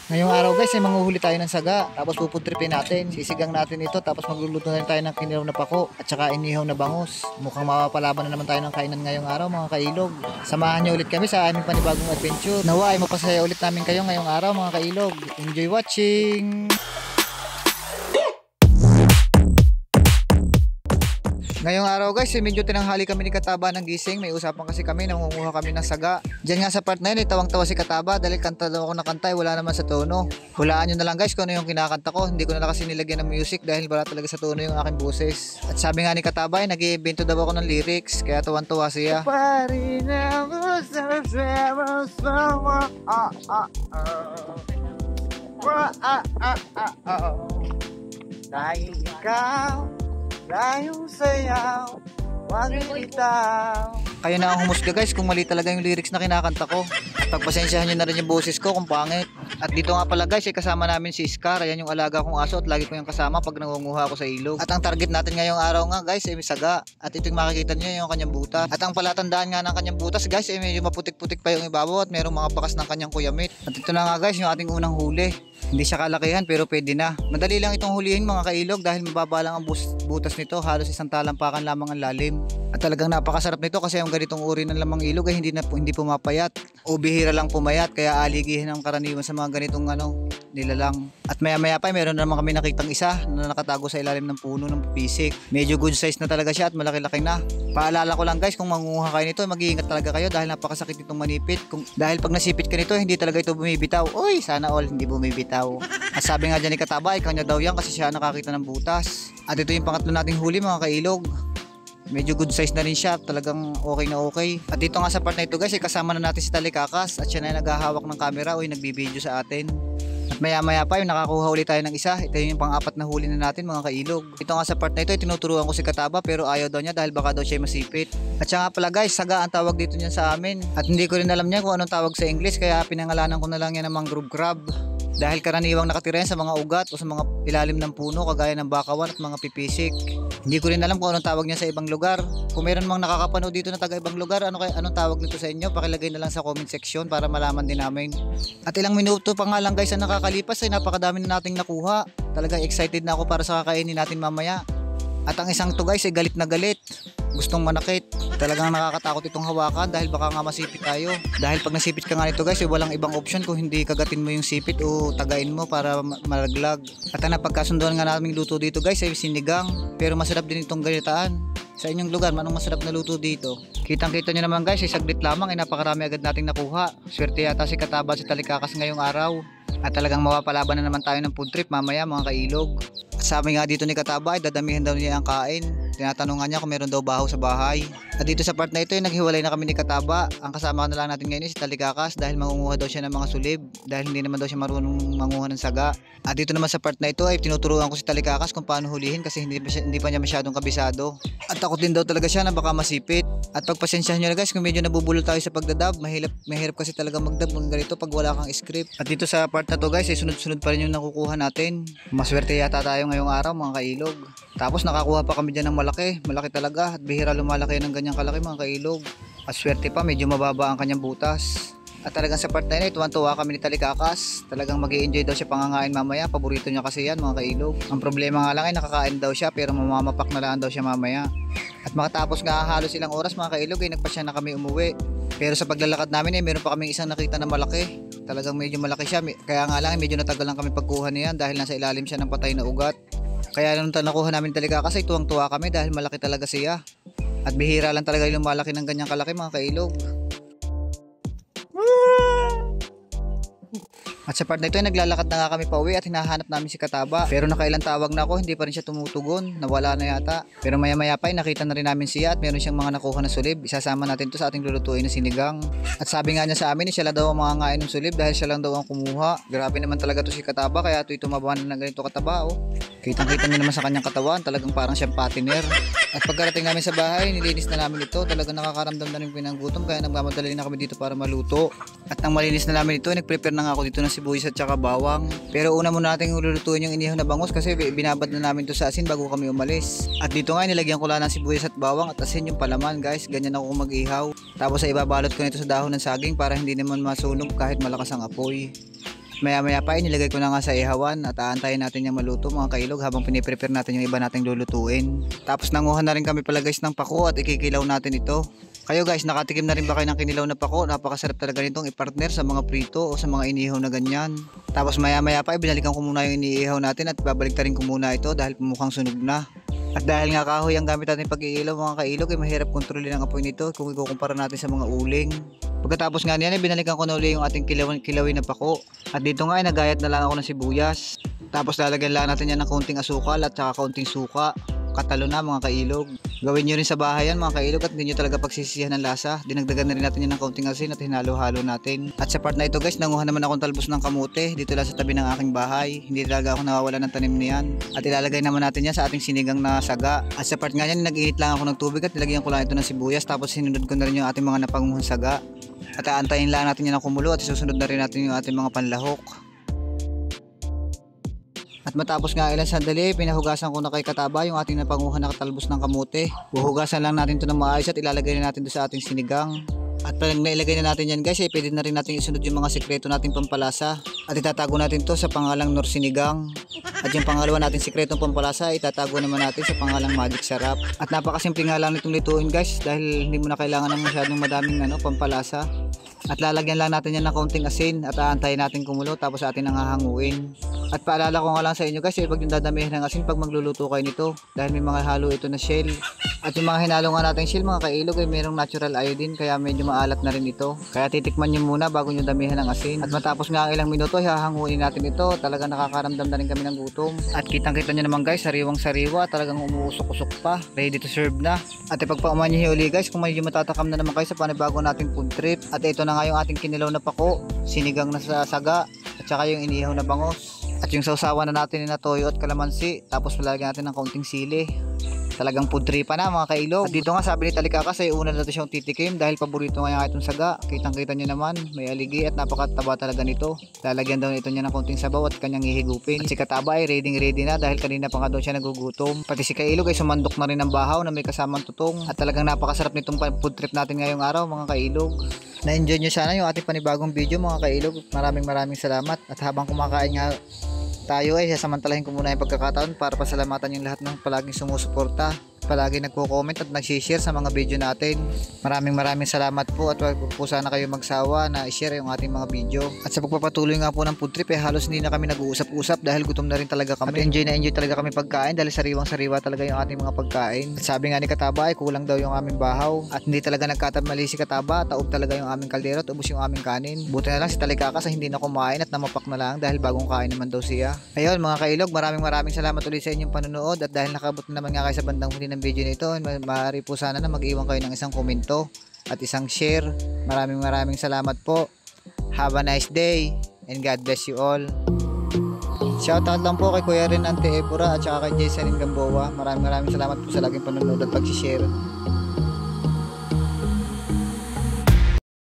Ngayong araw guys ay manguhuli tayo ng saga, tapos pupuntripin natin, sisigang natin ito, tapos magluluto na rin tayo ng kinilaw na pako at saka inihaw na bangus. Mukhang mapapalaban na naman tayo ng kainan ngayong araw mga kailog. Samahan niyo ulit kami sa aming panibagong adventure. Nawa ay mapasaya ulit namin kayo ngayong araw mga kailog. Enjoy watching! Ngayong araw guys, medyo tinanghali kami ni Kataba ng gising. May usapan kasi kami, nangunguha kami ng saga. Diyan nga sa part na yun, tawang-tawa si Kataba dahil kanta daw ako na kanta, wala naman sa tono. Hulaan nyo na lang guys kung ano yung kinakanta ko. Hindi ko na kasi nilagyan ng music dahil wala talaga sa tono yung aking boses. At sabi nga ni Kataba, nag-iimbento daw ako ng lyrics, kaya tawang-tawa siya. Dahil ikaw layong sayaw, wag bitaw. Kayo na ang humusga guys kung mali talaga yung lyrics na kinakanta ko. At pagpasensyahan nyo na rin yung boses ko kung pangit. At dito nga pala guys ay kasama namin si Scar. Ayan yung alaga kong aso at lagi ko yung kasama pag nangunguha ako sa ilog. At ang target natin ngayong araw nga guys ay may saga. At ito yung makikita nyo yung kanyang butas. At ang palatandaan nga ng kanyang butas guys ay medyo maputik-putik pa yung ibabaw at merong mga bakas ng kanyang kuyamit. At ito na nga guys yung ating unang huli. Hindi siya kalakihan pero pwede na. Madali lang itong hulihin mga kailog dahil mababa lang ang butas nito. Halos isang talampakan lamang ang lalim. At talagang napakasarap nito kasi ang ganitong uri ng lamang ilog ay hindi pumapayat. O bihira lang pumayat kaya aligihin ang karaniwan sa mga ganitong nilalang. At maya maya pa meron naman kami nakitang isa na nakatago sa ilalim ng puno ng pisik. Medyo good size na talaga siya at malaki-laki na. Paalala ko lang guys kung mangunguha kayo nito mag-iingat talaga kayo dahil napakasakit itong manipit. Dahil pag nasipit ka nito hindi talaga ito bumibitaw. Uy sana all hindi bumibitaw. At sabi nga dyan ni Kataba ay kanya daw yan kasi siya nakakita ng butas. At ito yung pangatlo nating huli mga kailog. Medyo good size na rin siya, talagang okay na okay. At dito nga sa part na ito guys, ay kasama na natin si Talikakas at siya na naghahawak ng camera o yung nagbibideo sa atin. At maya maya pa yung nakakuha ulit tayo ng isa. Ito yung pang-apat na huli na natin mga kailog. Ito nga sa part na ito ay tinuturuan ko si Kataba pero ayaw daw niya dahil baka daw siya masipit. At siya nga pala guys, saga ang tawag dito niyan sa amin. At hindi ko rin alam niya kung anong tawag sa English kaya pinangalanan ko na lang yan ng mangrove crab. Dahil karaniwang nakatira yan sa mga ugat o sa mga ilalim ng puno kagaya ng bakawan at mga pipisik. Hindi ko rin alam kung anong tawag niya sa ibang lugar. Kung meron mang nakakapanood dito na taga ibang lugar, anong tawag nito sa inyo? Pakilagay na lang sa comment section para malaman din namin. At ilang minuto pa nga lang guys ang nakakalipas ay napakadami na nating nakuha. Talagang excited na ako para sa kakainin natin mamaya. At ang isang to guys ay galit na galit. Gustong manakit. Talagang nakakatakot itong hawakan dahil baka nga masipit tayo. Dahil pag nasipit ka nga nito guys ay walang ibang option kung hindi kagatin mo yung sipit o tagain mo para malaglag. At ang napagkasunduan nga namin luto dito guys ay sinigang. Pero masarap din itong galitaan. Sa inyong lugar, anong masarap na luto dito? Kitang-kita nyo naman guys, ay saglit lamang ay napakarami agad nating nakuha. Swerte yata si Kataba si Talikakas ngayong araw. At talagang mapapalaban na naman tayo ng food trip mamaya mga kailog. At sabi nga dito ni Kataba ay dadamihan daw niya ang kain. Tinatanungan niya kung meron daw bahaw sa bahay. At dito sa part na ito ay naghiwalay na kami ni Kataba. Ang kasama na lang natin ngayon si Talikakas dahil mangunguha daw siya ng mga sulib. Dahil hindi naman daw siya marunong manguha ng saga. At dito naman sa part na ito ay tinuturuan ko si Talikakas kung paano hulihin kasi hindi pa niya masyadong kabisado. At takot din daw talaga siya na baka masipit. At pagpasensyahan nyo na guys kung medyo nabubulol tayo sa pagdadab. Mahirap kasi talaga magdab ng ganito pag wala kang script. At dito sa part na to guys ay sunod-sunod pa rin yung nakukuha natin. Maswerte yata tayo ngayong araw mga kailog. Tapos nakakuha pa kami dyan ng malaki talaga at bihira lumalaki ng ganyang kalaki mga kailog. At swerte pa medyo mababa ang kanyang butas. At talagang sa part na yun, tuwan-tuwa kami ni Talikakas. Talagang mag-i-enjoy daw siya pangangain mamaya. Paborito niya kasi yan mga kailog. Ang problema nga lang ay nakakain daw siya pero mamamapak na lang daw siya mamaya. At makatapos nga halos ilang oras mga kailog ay nagpasya na kami umuwi. Pero sa paglalakad namin ay meron pa kaming isang nakita na malaki. Talagang medyo malaki siya. Kaya nga lang medyo natagal lang kami pagkuha niyan dahil nasa ilalim siya ng patay na ugat. Kaya nung nakuha namin Talikakas ay tuwang-tuwa kami dahil malaki talaga siya. At bihira lang talaga yung malaki ng ganyang kalaki mga kailog. At sa part na ito ay naglalakad na nga kami pa uwi at hinahanap namin si Kataba. Pero nakailang tawag na ako, hindi pa rin siya tumutugon. Nawala na yata. Pero maya maya pa ay nakita na rin namin siya at meron siyang mga nakuha na sulib. Isasama natin to sa ating lulutuin na sinigang. At sabi nga niya sa amin, siya lang daw ang mga ngain ng sulib dahil siya lang daw ang kumuha. Grabe naman talaga to si Kataba kaya ito'y tumaba na ng ganito kataba oh. Kitang-kita niyo naman sa kanyang katawan, talagang parang siyang patiner. At pagkarating namin sa bahay, nilinis na namin ito. Talagang nakakaramdam na rin pinanggutom kaya nagmamadali na kami dito para maluto. At nang malinis na namin ito, nagprepare na nga ako dito ng sibuyas at saka bawang. Pero una muna natin lulutuin yung inihaw na bangus kasi binabad na namin to sa asin bago kami umalis. At dito nga nilagyan ko lang ng sibuyas at bawang at asin yung palaman guys. Ganyan ako mag-ihaw. Tapos ay ibabalot ko nito sa dahon ng saging para hindi naman masunog kahit malakas ang apoy. Maya maya pa inilagay ko na nga sa ihawan at aantayin natin yung maluto mga kailog habang piniprepare natin yung iba nating lulutuin. Tapos nanguha na rin kami pala guys ng pako at ikikilaw natin ito. Kayo guys, nakatikim na rin ba kayo ng kinilaw na pako? Napakasarap talaga nitong i-partner sa mga prito o sa mga inihaw na ganyan. Tapos maya maya pa binalikan ko muna yung iniihaw natin at babalik rin ko muna ito dahil mukhang sunog na. At dahil nga kahoy ang gamit natin pag-iilaw mga kailog ay mahirap kontrolin ang apoy nito kung ikukumpara natin sa mga uling. Pagkatapos nga niyan ay binalikan ko na uli yung ating kilawin na pako. At dito nga ay nagayat na lang ako ng sibuyas. Tapos lalagyan lang natin yan ng kaunting asukal at saka kaunting suka. Katalo na mga kailog. Gawin nyo rin sa bahay yan mga kailog at hindi nyo talaga pagsisisihan ng lasa. Dinagdagan na rin natin yan ng kaunting asin at hinalo-halo natin. At sa part na ito guys, nanguha naman akong talbos ng kamote dito lang sa tabi ng aking bahay. Hindi talaga ako nawawala ng tanim niyan. At ilalagay naman natin yan sa ating sinigang na saga. At sa part nga yan, nag-init lang ako ng tubig at nilagyan ko lang ito ng sibuyas. Tapos sinunod ko na rin yung ating mga napanguhang saga. At aantayin lang natin yan na kumulo at susunod na rin natin yung ating mga panlahok. At matapos nga ilang sandali, pinahugasan ko na kay Kataba yung ating napanguhan na katalbos ng kamote. Huhugasan lang natin ito ng maayos at ilalagay na natin ito sa ating sinigang. At pag nailagay na natin yan guys, pwede na rin natin isunod yung mga sikreto nating pampalasa. At itatago natin to sa pangalang Nor Sinigang. At yung pangalawa natin sikretong pampalasa, itatago naman natin sa pangalang Magic Sarap. At napakasimple nga lang nitong lutuin guys, dahil hindi mo na kailangan ng masyadong madaming pampalasa. At lalagyan lang natin yan ng kaunting asin at aantayin natin kumulo tapos atin nang hahanguin. At paalala ko nga lang sa inyo guys, pag yung dadamihan ng asin pag magluluto kayo nito dahil may mga halo ito na shell. At yung mga hinalo nga natin shell mga kailog ay mayroong natural iodine kaya medyo maalat na rin ito. Kaya titikman nyo muna bago nyo damihan ng asin. At matapos nga ang ilang minuto, hahanguin natin ito. Talagang nakakaramdam na rin kami ng gutom. At kitang kita nyo naman guys, sariwang sariwa, talagang umuusok-usok pa. Ready to serve na. At ipagpauman nyo uli guys kung medyo matatakam na naman kayo sa panibago nating food trip. At ito na nga yung ating kinilaw na pako, sinigang na sa saga, at saka yung inihaw na bangos. At yung sausawan na natin na toyo at kalamansi, tapos lalagyan natin ng kaunting sili. Talagang food trip pa na mga kailog. At dito nga sabi ni Talikakas ay una na ito siyang titikim dahil paborito nga yung itong saga. Kitang kita nyo naman, may aligi at napakataba talaga nito. Lalagyan daw nito niya ng kaunting sabaw at kanyang hihigupin. At si Kataba ay ready na dahil kanina pa nga daw siya nagugutom. Pati si Kailog ay sumandok na rin ng bahaw na may kasamang tutong. At talagang napakasarap nitong food trip natin ngayong araw mga kailog. Na-enjoy nyo sana yung ating panibagong video mga kailog. Maraming salamat. At habang kumakain nga tayo ay sasamantalahin ko muna yung pagkakataon para pasalamatan yung lahat ng palaging sumusuporta, palagi nagko-comment at nag-share sa mga video natin. Maraming salamat po at wag po sana kayo magsawa na i-share yung ating mga video. At sa pagpapatuloy nga po ng food trip halos hindi na kami nag-uusap-usap dahil gutom na rin talaga kami. At enjoy talaga kami pagkain dahil sariwang-sariwa talaga yung ating mga pagkain. At sabi nga ni Kataba ay kulang daw yung aming bahaw at hindi talaga nagkatamali si Kataba, taob talaga yung aming kaldero at ubos yung aming kanin. Buti na lang si Talikakas hindi na kumain at namapak na lang dahil bagong kain naman daw siya. Ayun mga kailog, maraming salamat ulit sa inyong panonood at dahil nakabot na naman nga kayo sa bandang huli ng video nito, maaari po sana na mag-iwan kayo ng isang komento at isang share. Maraming salamat po. Have a nice day and God bless you all. Shoutout lang po kay Kuya Rin Ante Ebora at saka kay Jason Gamboa. Maraming salamat po sa laging panonood at pag-share.